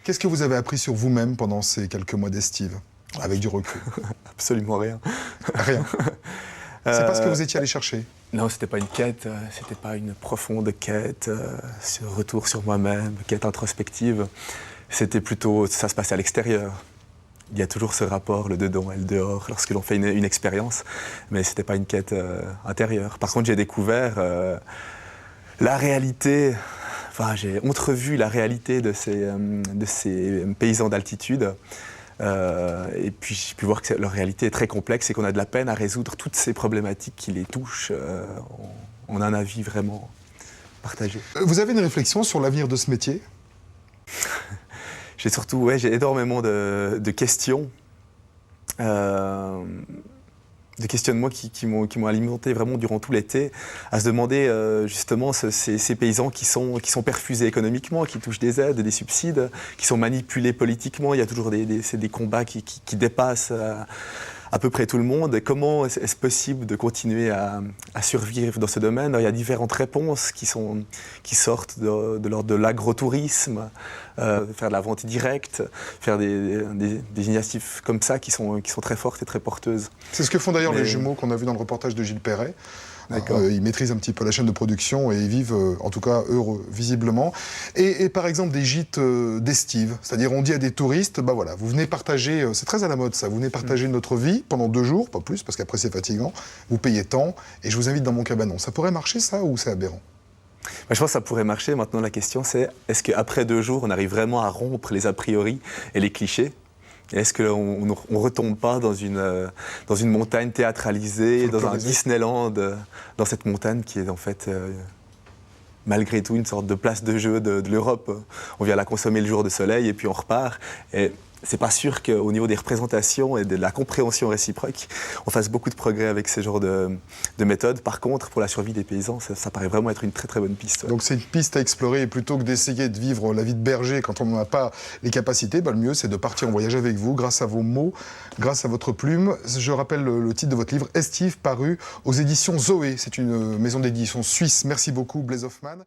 Qu'est-ce que vous avez appris sur vous-même pendant ces quelques mois d'estive, avec du recul? Absolument rien. Rien. C'est pas ce que vous étiez allé chercher? Non, c'était pas une quête, c'était pas une profonde quête, retour sur moi-même, quête introspective. C'était plutôt, ça se passait à l'extérieur. Il y a toujours ce rapport, le dedans et le dehors, lorsque l'on fait une expérience, mais c'était pas une quête intérieure. Par contre, j'ai découvert la réalité, enfin, j'ai entrevu la réalité de ces paysans d'altitude. Et puis j'ai pu voir que leur réalité est très complexe et qu'on a de la peine à résoudre toutes ces problématiques qui les touchent. On a un avis vraiment partagé. Vous avez une réflexion sur l'avenir de ce métier? J'ai surtout, ouais, j'ai énormément de questions, de questionnements qui m'ont alimenté vraiment durant tout l'été, à se demander justement ces paysans qui sont perfusés économiquement, qui touchent des aides, des subsides, qui sont manipulés politiquement. Il y a toujours des combats qui dépassent à peu près tout le monde. Et comment est-ce possible de continuer à survivre dans ce domaine? Alors, il y a différentes réponses qui sortent de l'ordre de l'agrotourisme, faire de la vente directe, faire des initiatives comme ça qui sont très fortes et très porteuses. C'est ce que font d'ailleurs les jumeaux qu'on a vu dans le reportage de Gilles Perret. Ils maîtrisent un petit peu la chaîne de production et ils vivent, en tout cas, heureux, visiblement. Et par exemple, des gîtes d'estive, c'est-à-dire on dit à des touristes, bah voilà, vous venez partager, c'est très à la mode ça, vous venez partager notre vie pendant 2 jours, pas plus, parce qu'après c'est fatigant, vous payez tant, et je vous invite dans mon cabanon. Ça pourrait marcher ça, ou c'est aberrant? Je pense que ça pourrait marcher. Maintenant, la question c'est, est-ce qu'après 2 jours, on arrive vraiment à rompre les a priori et les clichés? Est-ce qu'on ne retombe pas dans une montagne théâtralisée, dans un Disneyland, dans cette montagne qui est en fait, malgré tout, une sorte de place de jeu de l'Europe? On vient la consommer le jour de soleil et puis on repart. Et c'est pas sûr qu'au niveau des représentations et de la compréhension réciproque, on fasse beaucoup de progrès avec ce genre de méthodes. Par contre, pour la survie des paysans, ça paraît vraiment être une très très bonne piste. Ouais. Donc c'est une piste à explorer, et plutôt que d'essayer de vivre la vie de berger quand on n'en a pas les capacités, bah, le mieux c'est de partir en voyage avec vous, grâce à vos mots, grâce à votre plume. Je rappelle le titre de votre livre, Estive, paru aux éditions Zoé. C'est une maison d'édition suisse. Merci beaucoup, Blaise Hoffmann.